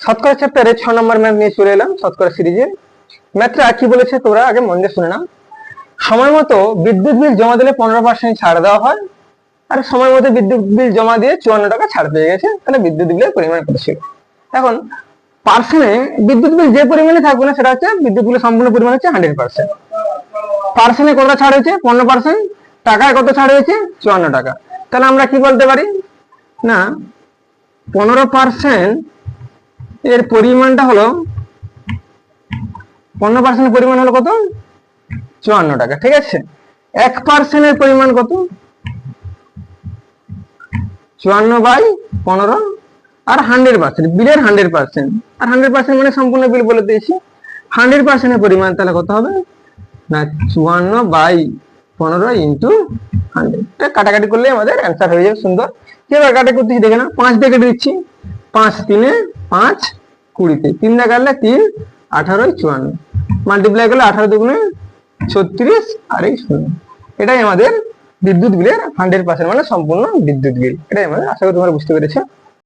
শতকরা চ্যাপ্টারে 6 নম্বর ম্যাথ নিয়ে চলে এলাম শতকরা সিরিজে। ম্যাথটা কি বলেছে তোমরা আগে মন দিয়ে শুনে নাও। সময় মতো বিদ্যুৎ বিল জমা দিলে 15% ছাড় দেওয়া হয়, আর সময় মতো বিদ্যুৎ বিল জমা দিয়ে 54 টাকা ছাড় পেয়ে গেছে। তাহলে বিদ্যুৎ বিলের পরিমাণ কত ছিল? এখন পার্সেন্টে বিদ্যুৎ বিল যে পরিমাণে থাকবে না সেটা হচ্ছে বিদ্যুৎ বিলের সম্পূর্ণ পরিমাণ হচ্ছে 100%। পার্সেন্টে কত ছাড় হয়েছে? 15%। টাকায় কত ছাড় হয়েছে? 54 টাকা। তাহলে আমরা কি বলতে পারি না 15% এর পরিমাণটা হলো 15% পরিমাণ হলো কত? 54 টাকা। ঠিক আছে, 1% এর পরিমাণ কত? 54/15। আর 100% বিলের 100%, আর 100% মানে সম্পূর্ণ বিল বলে দিয়েছি। 100% এর পরিমাণ তাহলে কত হবে না 54/15 ইন্টু 100। এটা কাটাকাটি করলে আমাদের অ্যান্সার হয়ে যাবে সুন্দর। কিভাবে কাটাকাটি করতেছি দেখে না, 5 দিয়ে কেটে দিচ্ছি। 5 3 5 20, 3 দিয়ে কাটলে 3 18 54, মাল্টিপ্লাই করলে 18 দুগুণে 36 আর এই 0। এটাই আমাদের বিদ্যুৎ বিলের 100% মানে সম্পূর্ণ বিদ্যুৎ বিল। এটাই আমাদের, আশা করি তোমরা বুঝতে পেরেছো।